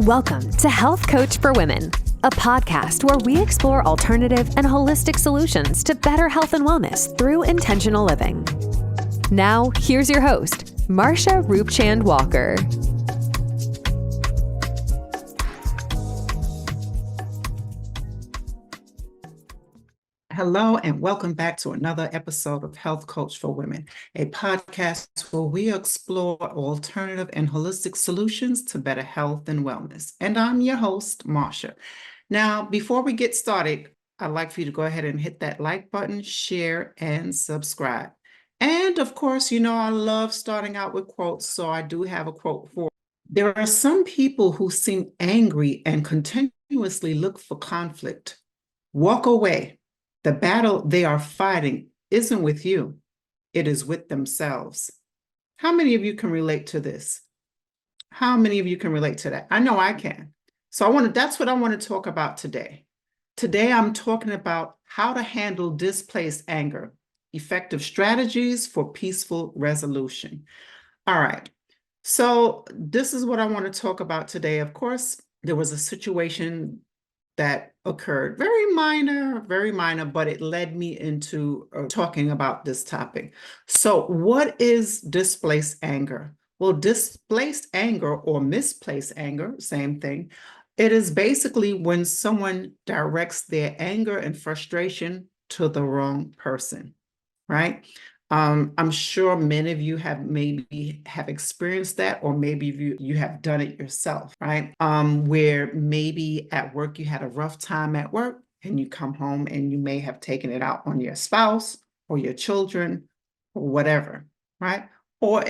Welcome to Health Coach for Women, a podcast where we explore alternative and holistic solutions to better health and wellness through intentional living. Now, here's your host, Marsha Roopchand-Walker. Hello, and welcome back to another episode of Health Coach for Women, a podcast where we explore alternative and holistic solutions to better health and wellness. And I'm your host, Marsha. Now, before we get started, I'd like for you to go ahead and hit that like button, share, and subscribe. And of course, you know, I love starting out with quotes, so I do have a quote for you. There are some people who seem angry and continuously look for conflict. Walk away. The battle they are fighting isn't with you, it is with themselves. How many of you can relate to this? How many of you can relate to that? I know I can. So that's what I want to talk about today. Today, I'm talking about how to handle displaced anger, effective strategies for peaceful resolution. All right. So this is what I want to talk about today. Of course, there was a situation that occurred, very minor, but it led me into talking about this topic. So what is displaced anger? Well, displaced anger or misplaced anger, same thing. It is basically when someone directs their anger and frustration to the wrong person, right? I'm sure many of you have experienced that, or maybe you have done it yourself, right? Where maybe at work you had a rough time at work and you come home and you may have taken it out on your spouse or your children or whatever, right? Or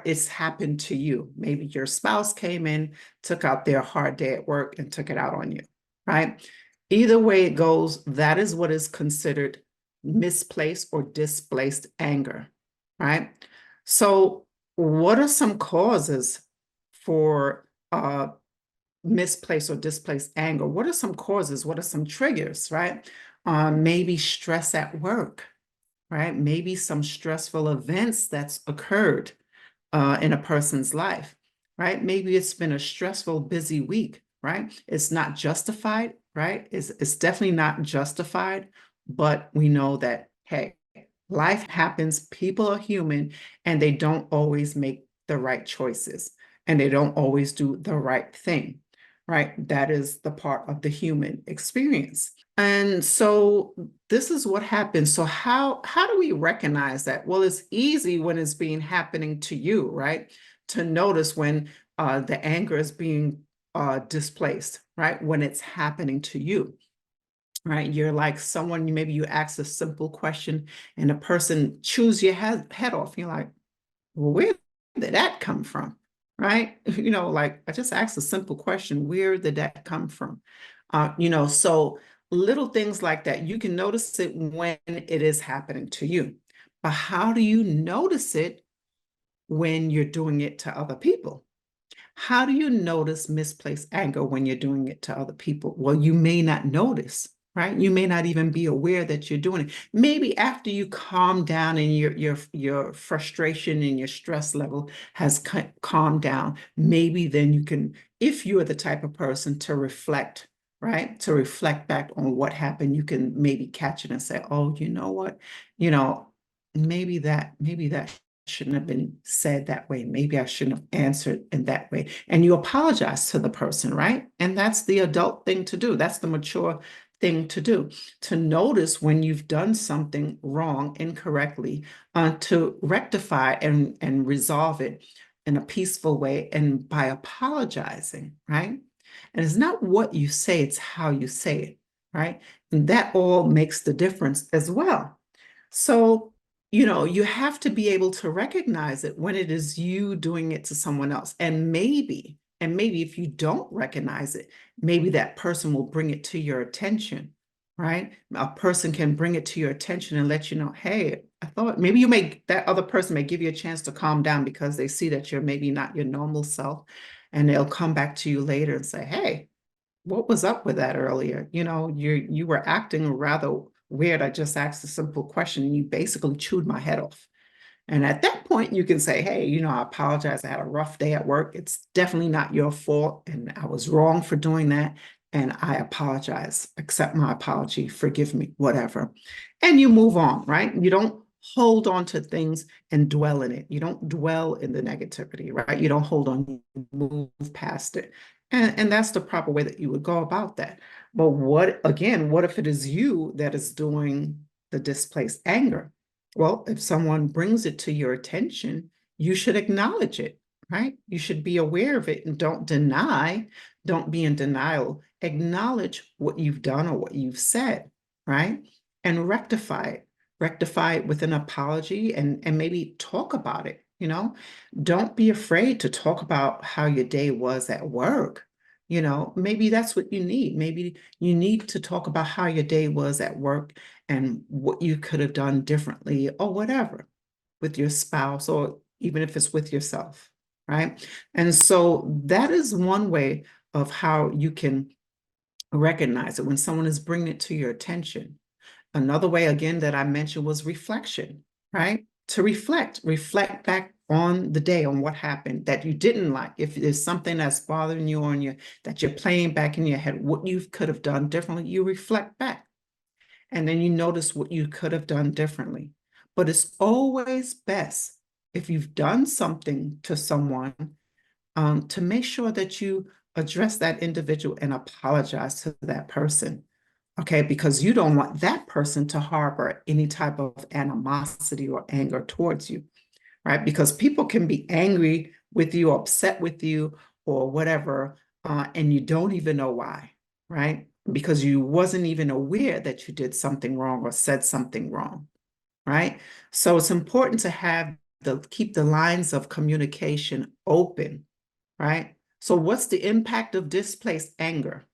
it's happened to you. Maybe your spouse came in, took out their hard day at work and took it out on you, right? Either way it goes, that is what is considered misplaced or displaced anger, right? So what are some causes for misplaced or displaced anger? What are some causes? What are some triggers, right? Maybe stress at work, right? Maybe some stressful events that's occurred in a person's life, right? Maybe it's been a stressful, busy week, right? It's not justified, right? It's definitely not justified, but we know that, hey, life happens, people are human, and they don't always make the right choices, and they don't always do the right thing, right? That is the part of the human experience. And so this is what happens. So how do we recognize that? Well, it's easy when it's happening to you, right? To notice when the anger is being displaced, right? When it's happening to you, right? You're like someone, maybe you ask a simple question and a person chews your head off. You're like, well, where did that come from? Right? You know, like I just asked a simple question, where did that come from? So little things like that, you can notice it when it is happening to you. But how do you notice it when you're doing it to other people? How do you notice misplaced anger when you're doing it to other people? Well, you may not notice, right? You may not even be aware that you're doing it. Maybe after you calm down and your frustration and your stress level has calmed down, maybe then you can, if you're the type of person to reflect, right? To reflect back on what happened, you can maybe catch it and say, oh, you know what? You know, maybe that shouldn't have been said that way. Maybe I shouldn't have answered in that way. And you apologize to the person, right? And that's the adult thing to do. That's the mature thing to do, to notice when you've done something wrong, incorrectly, to rectify and resolve it in a peaceful way and by apologizing, right? And it's not what you say, it's how you say it, right? And that all makes the difference as well. So you have to be able to recognize it when it is you doing it to someone else. And maybe if you don't recognize it, maybe that person will bring it to your attention, right? A person can bring it to your attention and let you know, hey, I thought maybe that other person may give you a chance to calm down because they see that you're maybe not your normal self. And they'll come back to you later and say, hey, what was up with that earlier? You were acting rather weird. I just asked a simple question and you basically chewed my head off. And at that point, you can say, hey, I apologize. I had a rough day at work. It's definitely not your fault. And I was wrong for doing that. And I apologize. Accept my apology. Forgive me, whatever. And you move on, right? You don't hold on to things and dwell in it. You don't dwell in the negativity, right? You don't hold on, you move past it. And that's the proper way that you would go about that. But what if it is you that is doing the displaced anger? Well, if someone brings it to your attention, you should acknowledge it, right? You should be aware of it and don't be in denial. Acknowledge what you've done or what you've said, right? And rectify it. Rectify it with an apology and maybe talk about it, Don't be afraid to talk about how your day was at work. Maybe that's what you need. Maybe you need to talk about how your day was at work and what you could have done differently or whatever with your spouse or even if it's with yourself, right? And so that is one way of how you can recognize it when someone is bringing it to your attention. Another way, again, that I mentioned was reflection, right? To reflect back on the day, on what happened that you didn't like. If there's something that's bothering you that you're playing back in your head, what you could have done differently, you reflect back. And then you notice what you could have done differently. But it's always best if you've done something to someone to make sure that you address that individual and apologize to that person. Okay, because you don't want that person to harbor any type of animosity or anger towards you, right? Because people can be angry with you, upset with you, or whatever, and you don't even know why, right? Because you wasn't even aware that you did something wrong or said something wrong, right? So it's important to keep the lines of communication open, right? So what's the impact of displaced anger?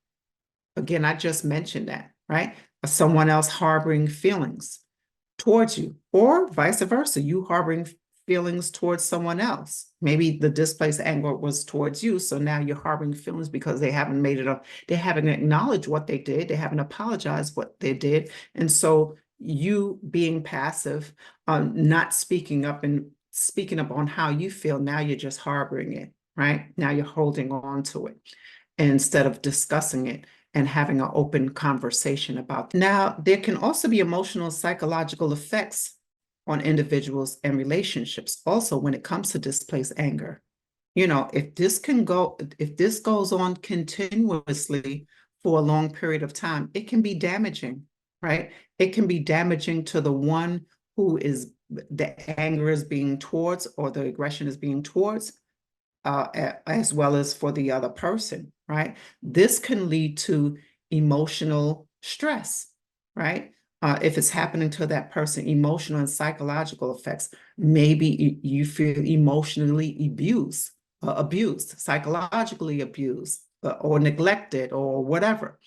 Again, I just mentioned that, right? Someone else harboring feelings towards you, or vice versa, you harboring feelings towards someone else. Maybe the displaced anger was towards you, so now you're harboring feelings because they haven't made it up. They haven't acknowledged what they did. They haven't apologized what they did. And so you being passive, not speaking up on how you feel, now you're just harboring it, right? Now you're holding on to it instead of discussing it and having an open conversation about it. Now, there can also be emotional and psychological effects on individuals and relationships also when it comes to displaced anger. If this goes on continuously for a long period of time, it can be damaging, right? It can be damaging to the one who is the anger is being towards or the aggression is being towards, as well as for the other person, right? This can lead to emotional stress, right? If it's happening to that person, emotional and psychological effects. Maybe you feel emotionally abused, psychologically abused, or neglected, or whatever.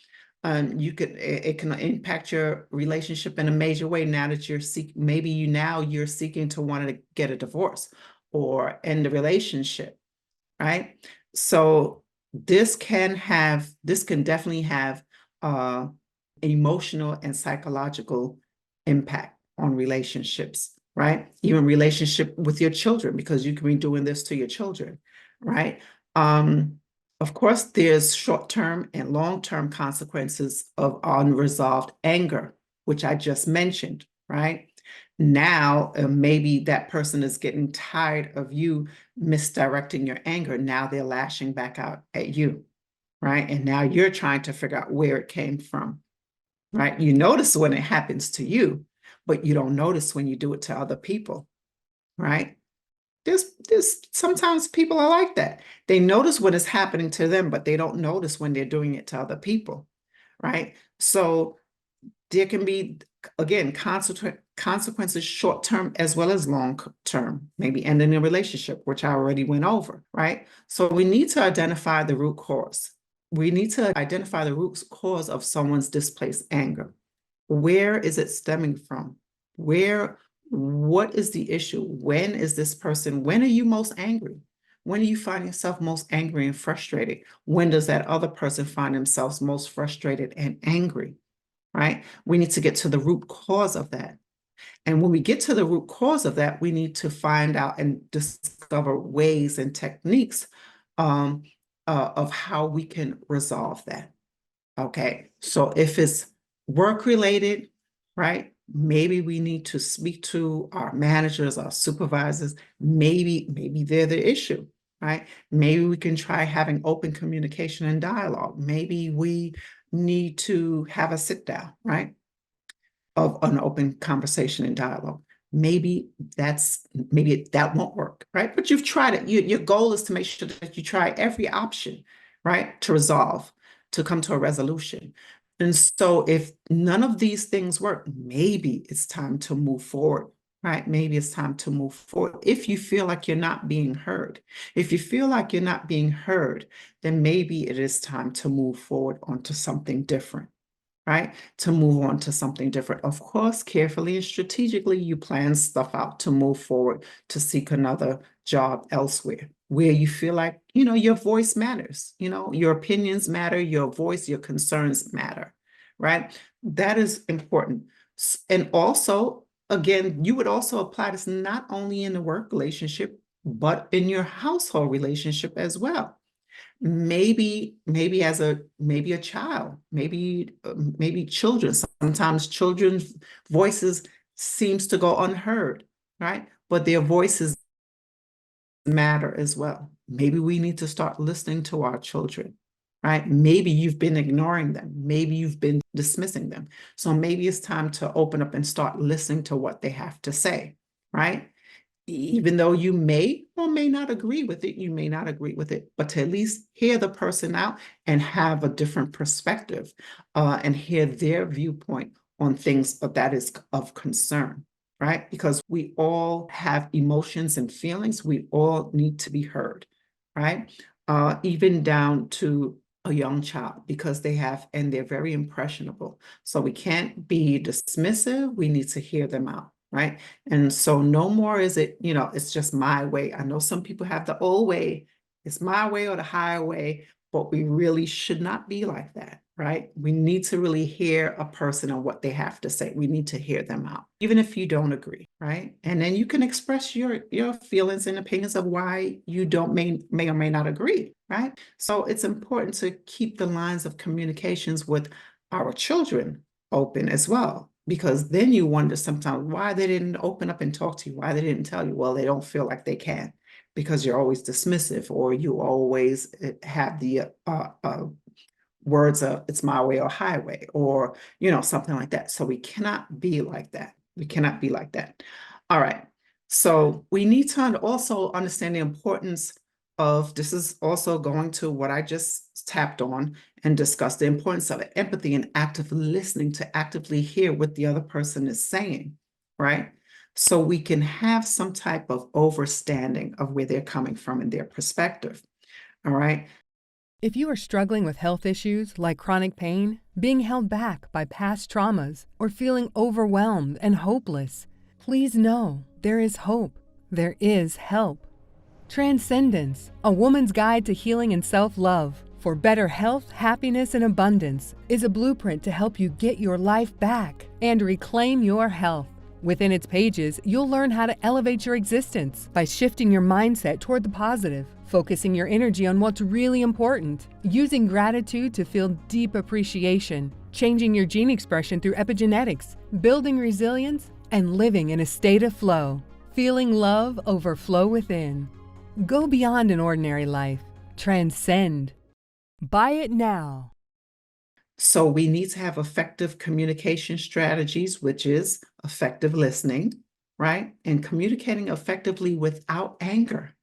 It can impact your relationship in a major way now that you're seeking to want to get a divorce or end the relationship, right? So this can definitely have emotional and psychological impact on relationships, right? Even relationship with your children, because you can be doing this to your children, right? Of course, there's short-term and long-term consequences of unresolved anger, which I just mentioned, right? Now, maybe that person is getting tired of you misdirecting your anger. Now they're lashing back out at you, right? And now you're trying to figure out where it came from, right? You notice when it happens to you, but you don't notice when you do it to other people, right? There's sometimes people are like that. They notice when it's happening to them, but they don't notice when they're doing it to other people, right? So there can be, again, consequences short-term as well as long-term, maybe ending a relationship, which I already went over, right? So we need to identify the root cause. We need to identify the root cause of someone's displaced anger. Where is it stemming from? What is the issue? When are you most angry? When do you find yourself most angry and frustrated? When does that other person find themselves most frustrated and angry? Right? We need to get to the root cause of that. And when we get to the root cause of that, we need to find out and discover ways and techniques of how we can resolve that. Okay, so if it's work related, right? Maybe we need to speak to our managers, our supervisors. Maybe they're the issue, right? Maybe we can try having open communication and dialogue. Maybe we need to have a sit down, right? Of an open conversation and dialogue. Maybe that won't work, right? But you've tried it. Your goal is to make sure that you try every option, right, to resolve, to come to a resolution. And so if none of these things work, maybe it's time to move forward, right? Maybe it's time to move forward. If you feel like you're not being heard, if you feel like you're not being heard, then maybe it is time to move forward onto something different, right? To move on to something different. Of course, carefully and strategically, you plan stuff out to move forward, to seek another job elsewhere where you feel like, your voice matters, your opinions matter, your voice, your concerns matter, right? That is important. And also, again, you would also apply this not only in the work relationship, but in your household relationship as well. Maybe a child, maybe children. Sometimes children's voices seems to go unheard, right? But their voices matter as well. Maybe we need to start listening to our children, right? Maybe you've been ignoring them. Maybe you've been dismissing them. So maybe it's time to open up and start listening to what they have to say, right? Even though you may or may not agree with it, but to at least hear the person out and have a different perspective, and hear their viewpoint on things that is of concern, right? Because we all have emotions and feelings. We all need to be heard, right? Even down to a young child, because they're very impressionable. So we can't be dismissive. We need to hear them out, right? And so no more is it, it's just my way. I know some people have the old way, it's my way or the highway, but we really should not be like that, right? We need to really hear a person and what they have to say. We need to hear them out, even if you don't agree, right? And then you can express your feelings and opinions of why you don't may or may not agree, right? So it's important to keep the lines of communications with our children open as well, because then you wonder sometimes why they didn't open up and talk to you, why they didn't tell you. Well, they don't feel like they can, because you're always dismissive, or you always have the words of it's my way or highway, or something like that. So we cannot be like that. We cannot be like that. All right. So we need to also understand the importance of, this is also going to what I just tapped on and discussed, the importance of empathy and active listening, to actively hear what the other person is saying, right? So we can have some type of understanding of where they're coming from and their perspective. All right. If you are struggling with health issues like chronic pain, being held back by past traumas, or feeling overwhelmed and hopeless, please know there is hope. There is help. Transcendence, a woman's guide to healing and self-love for better health, happiness, and abundance, is a blueprint to help you get your life back and reclaim your health. Within its pages, you'll learn how to elevate your existence by shifting your mindset toward the positive, focusing your energy on what's really important, using gratitude to feel deep appreciation, changing your gene expression through epigenetics, building resilience, and living in a state of flow, feeling love overflow within. Go beyond an ordinary life. Transcend. Buy it now. So we need to have effective communication strategies, which is effective listening, right? And communicating effectively without anger.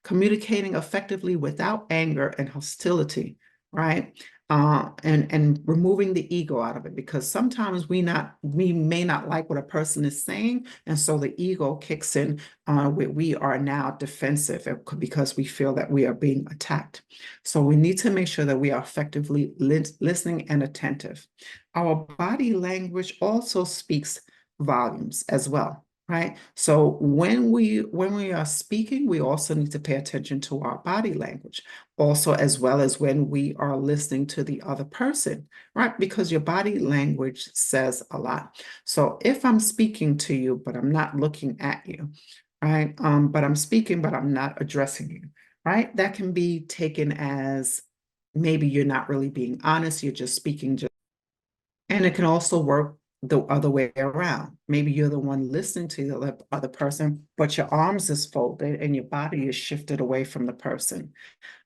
Communicating effectively without anger and hostility, right? And removing the ego out of it, because sometimes we may not like what a person is saying, and so the ego kicks in, where we are now defensive because we feel that we are being attacked. So we need to make sure that we are effectively listening and attentive. Our body language also speaks volumes as well, right? So when we are speaking, we also need to pay attention to our body language, also as well as when we are listening to the other person, right? Because your body language says a lot. So if I'm speaking to you, but I'm not looking at you, right? But I'm speaking, but I'm not addressing you, right? That can be taken as maybe you're not really being honest, you're just speaking just, and it can also work the other way around. Maybe you're the one listening to the other person, but your arms is folded and your body is shifted away from the person.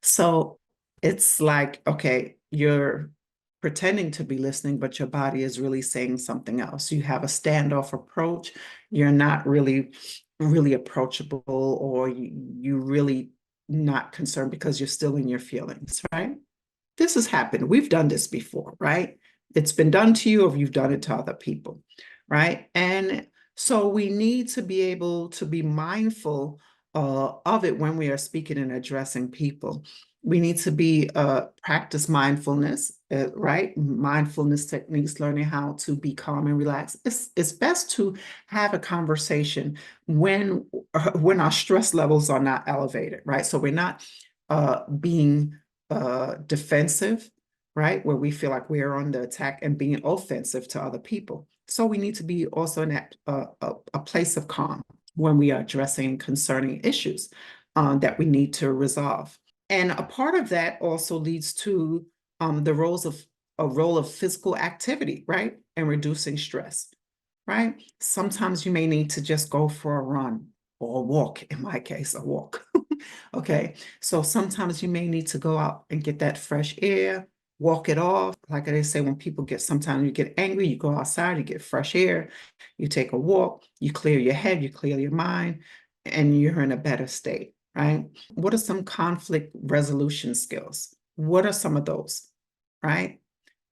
So it's like, okay, you're pretending to be listening, but your body is really saying something else. You have a standoff approach. You're not really approachable, or you really not concerned because you're still in your feelings, right? This has happened. We've done this before, right? It's been done to you, or you've done it to other people, right? And so we need to be able to be mindful of it when we are speaking and addressing people. We need to be practice mindfulness, right? Mindfulness techniques, learning how to be calm and relaxed. It's best to have a conversation when our stress levels are not elevated, right? So we're not being defensive, right? Where we feel like we are on the attack, and being offensive to other people. So we need to be also in that a place of calm when we are addressing concerning issues that we need to resolve. And a part of that also leads to the role of physical activity, right? And reducing stress, right? Sometimes you may need to just go for a run or a walk, in my case, a walk. Okay, so sometimes you may need to go out and get that fresh air, walk it off. Like they say, when people sometimes you get angry, you go outside, you get fresh air, you take a walk, you clear your head, you clear your mind, and you're in a better state, right? What are some conflict resolution skills? What are some of those, right?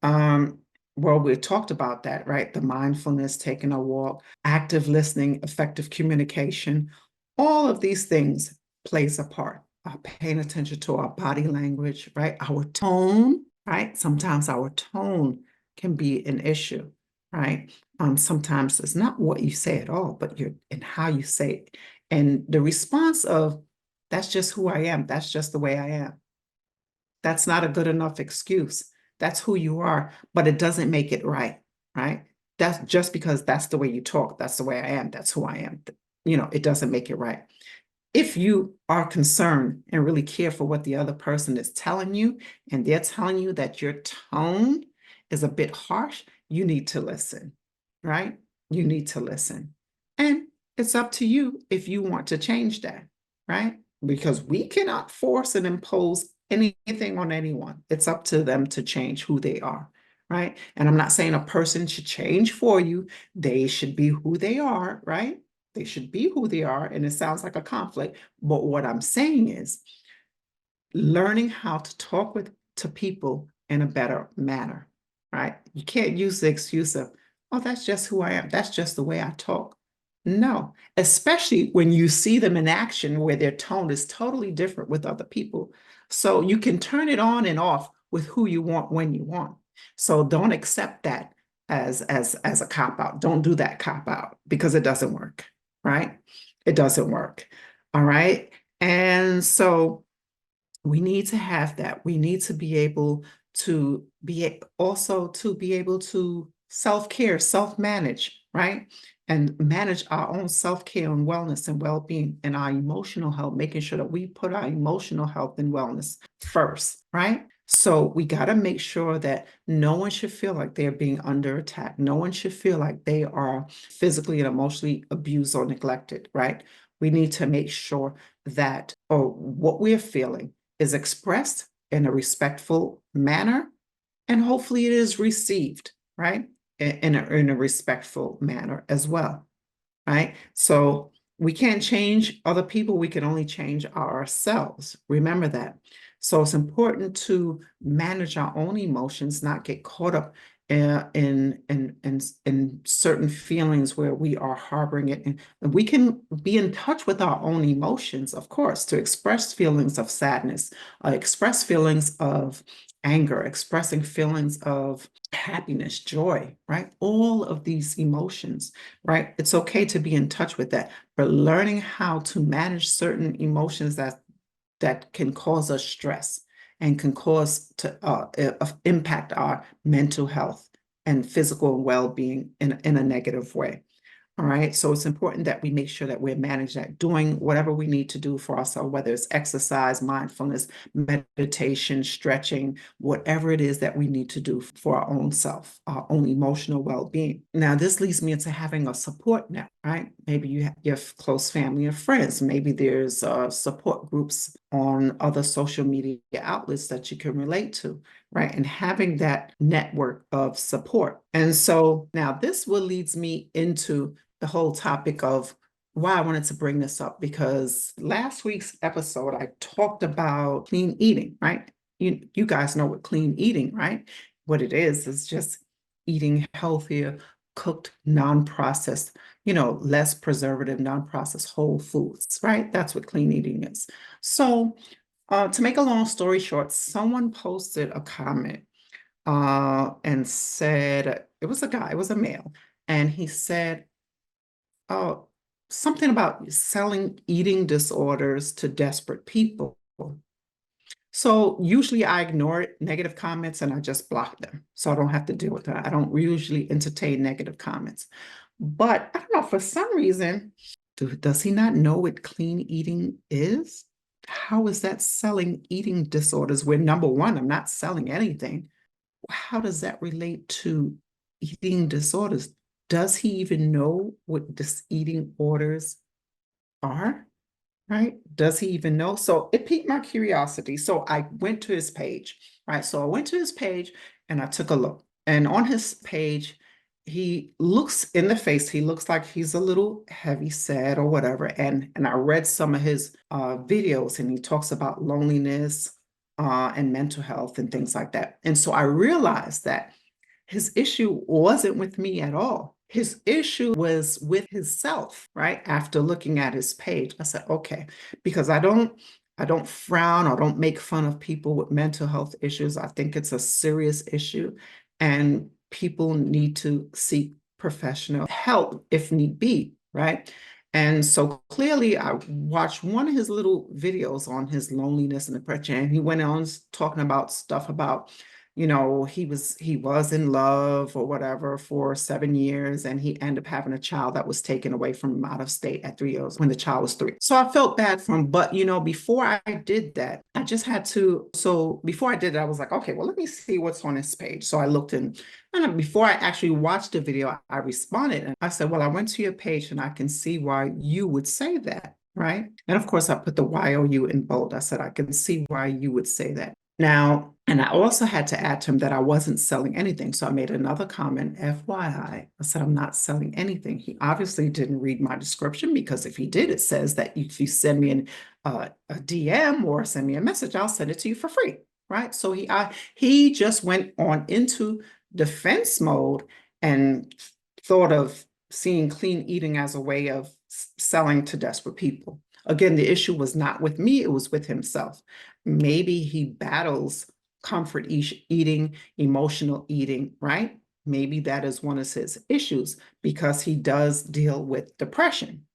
Well, we talked about that, right? The mindfulness, taking a walk, active listening, effective communication, all of these things plays a part. Paying attention to our body language, right? Our tone, right? Sometimes our tone can be an issue, right? Sometimes it's not what you say at all, but and how you say it. And the response of, that's just who I am. That's just the way I am. That's not a good enough excuse. That's who you are, but it doesn't make it right, right? That's just because that's the way you talk. That's the way I am. That's who I am. It doesn't make it right. If you are concerned and really care for what the other person is telling you, and they're telling you that your tone is a bit harsh, you need to listen, right? You need to listen. And it's up to you if you want to change that, right? Because we cannot force and impose anything on anyone. It's up to them to change who they are, right? And I'm not saying a person should change for you. They should be who they are, right? They should be who they are. And it sounds like a conflict. But what I'm saying is learning how to talk to people in a better manner, right? You can't use the excuse of, oh, that's just who I am. That's just the way I talk. No, especially when you see them in action where their tone is totally different with other people. So you can turn it on and off with who you want when you want. So don't accept that as a cop out. Don't do that cop out, because it doesn't work, right? It doesn't work. All right. And so we need to have that. We need to be able to be able to self-care, self-manage, right? And manage our own self-care and wellness and well-being and our emotional health, making sure that we put our emotional health and wellness first, right? So we got to make sure that no one should feel like they're being under attack. No one should feel like they are physically and emotionally abused or neglected, right? We need to make sure that what we're feeling is expressed in a respectful manner, and hopefully it is received, right? In a respectful manner as well, right? So we can't change other people. We can only change ourselves. Remember that. So it's important to manage our own emotions, not get caught up in certain feelings where we are harboring it. And we can be in touch with our own emotions, of course, to express feelings of sadness, express feelings of anger, expressing feelings of happiness, joy, right? All of these emotions, right? It's okay to be in touch with that, but learning how to manage certain emotions that can cause us stress and can cause to impact our mental health and physical well-being in a negative way. All right. So it's important that we make sure that we're managing that, doing whatever we need to do for ourselves, whether it's exercise, mindfulness, meditation, stretching, whatever it is that we need to do for our own self, our own emotional well-being. Now, this leads me into having a support net, right? Maybe you have your close family and friends. Maybe there's support groups on other social media outlets that you can relate to, right? And having that network of support. And so now this will leads me into the whole topic of why I wanted to bring this up, because last week's episode, I talked about clean eating, right? You guys know what clean eating, right? What it is just eating healthier, cooked, non-processed, less preservative, non-processed whole foods, right? That's what clean eating is. So to make a long story short, someone posted a comment and said, it was a guy, it was a male, and he said, oh, something about selling eating disorders to desperate people. So usually I ignore negative comments and I just block them, so I don't have to deal with that. I don't usually entertain negative comments. But I don't know, for some reason, does he not know what clean eating is? How is that selling eating disorders where, number one, I'm not selling anything? How does that relate to eating disorders? Does he even know what this eating orders are? Right? Does he even know? So it piqued my curiosity. So I went to his page, right? So I went to his page and I took a look. And on his page, he looks in the face, he looks like he's a little heavy set or whatever. And I read some of his videos, and he talks about loneliness and mental health and things like that. And so I realized that his issue wasn't with me at all. His issue was with himself, right? After looking at his page, I said, okay, because I don't frown or don't make fun of people with mental health issues. I think it's a serious issue, and people need to seek professional help if need be, right? And so clearly I watched one of his little videos on his loneliness and depression, and he went on talking about stuff about, he was in love or whatever for 7 years, and he ended up having a child that was taken away from him out of state at 3 years when the child was 3. So I felt bad for him. But, before I did that, before I did it, I was like, okay, well, let me see what's on his page. So I looked in, and before I actually watched the video, I responded and I said, well, I went to your page and I can see why you would say that. Right. And of course, I put the YOU in bold. I said, I can see why you would say that. Now, and I also had to add to him that I wasn't selling anything. So I made another comment, FYI. I said, I'm not selling anything. He obviously didn't read my description, because if he did, it says that if you send me a DM or send me a message, I'll send it to you for free, right? So he just went on into defense mode and thought of seeing clean eating as a way of selling to desperate people. Again, the issue was not with me, it was with himself. Maybe he battles comfort eating, emotional eating, right? Maybe that is one of his issues, because he does deal with depression,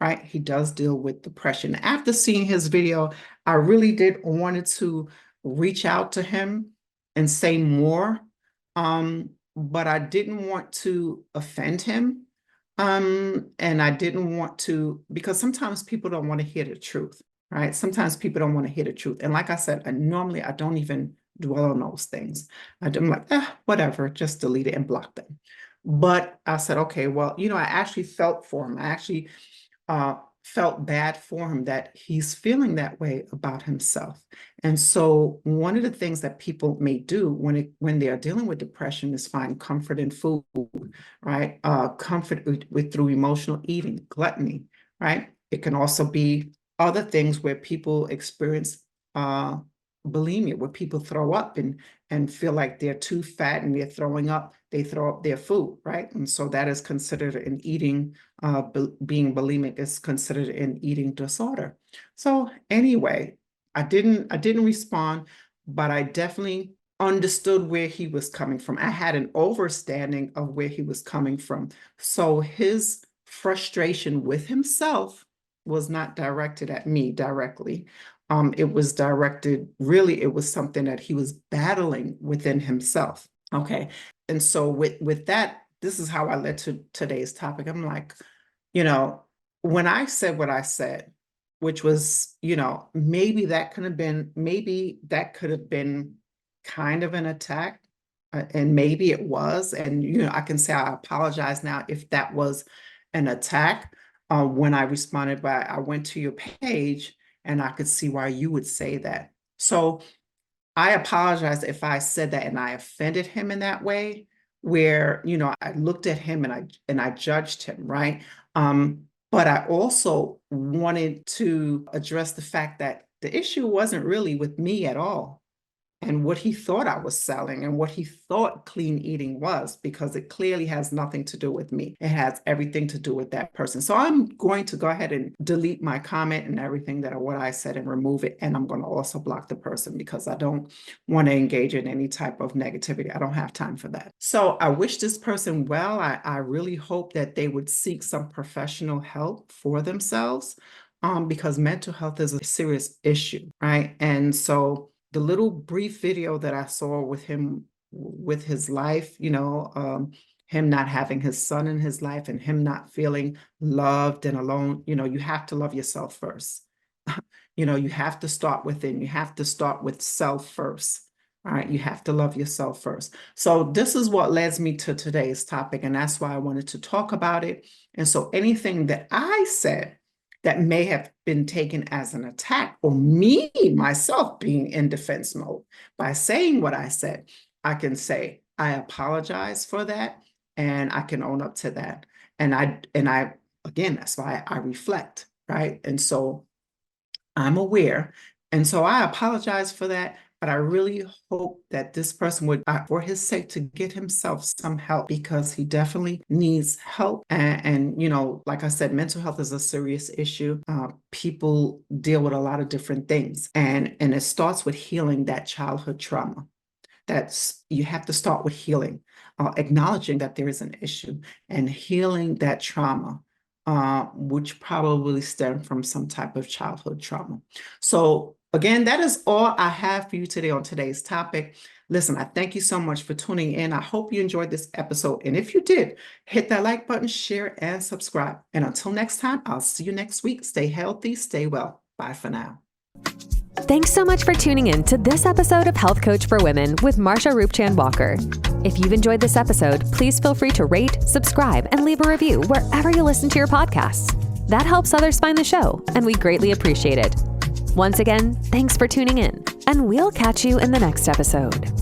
right? He does deal with depression. After seeing his video, I really did wanted to reach out to him and say more, but I didn't want to offend him. And I didn't want to, because sometimes people don't want to hear the truth, right? Sometimes people don't want to hear the truth. And like I said, normally I don't even dwell on those things. I'm like, whatever, just delete it and block them. But I said, okay, well, I actually felt for him. I actually felt bad for him that he's feeling that way about himself. And so one of the things that people may do when they are dealing with depression is find comfort in food, right? Comfort through emotional eating, gluttony, right? It can also be other things where people experience bulimia, where people throw up and feel like they're too fat and they're throwing up, they throw up their food, right? And so that is considered an eating, being bulimic is considered an eating disorder. So anyway, I didn't respond, but I definitely understood where he was coming from. I had an overstanding of where he was coming from. So his frustration with himself was not directed at me directly. It was directed, really, it was something that he was battling within himself. Okay. And so with that, this is how I led to today's topic. I'm like, when I said what I said, which was, maybe that could have been kind of an attack, and maybe it was. And, I can say I apologize now if that was an attack. When I responded by, I went to your page and I could see why you would say that. So I apologize if I said that and I offended him in that way, where, I looked at him and I judged him, right? But I also wanted to address the fact that the issue wasn't really with me at all, and what he thought I was selling and what he thought clean eating was, because it clearly has nothing to do with me. It has everything to do with that person. So I'm going to go ahead and delete my comment and everything what I said and remove it. And I'm going to also block the person because I don't want to engage in any type of negativity. I don't have time for that. So I wish this person well. I really hope that they would seek some professional help for themselves, because mental health is a serious issue, right? And so the little brief video that I saw with him, with his life, him not having his son in his life and him not feeling loved and alone, you have to love yourself first. You have to start within. You have to start with self first. All right. You have to love yourself first. So this is what leads me to today's topic. And that's why I wanted to talk about it. And so anything that I said that may have been taken as an attack, or me, myself, being in defense mode, by saying what I said, I can say, I apologize for that, and I can own up to that. And I, again, that's why I reflect, right? And so I'm aware. And so I apologize for that. But I really hope that this person would, for his sake, to get himself some help, because he definitely needs help. And like I said, mental health is a serious issue. People deal with a lot of different things. And it starts with healing that childhood trauma. You have to start with healing, acknowledging that there is an issue and healing that trauma, which probably stemmed from some type of childhood trauma. So again, that is all I have for you today on today's topic. Listen, I thank you so much for tuning in. I hope you enjoyed this episode. And if you did, hit that like button, share, and subscribe. And until next time, I'll see you next week. Stay healthy, stay well. Bye for now. Thanks so much for tuning in to this episode of Health Coach for Women with Marsha Roopchand-Walker. If you've enjoyed this episode, please feel free to rate, subscribe, and leave a review wherever you listen to your podcasts. That helps others find the show, and we greatly appreciate it. Once again, thanks for tuning in, and we'll catch you in the next episode.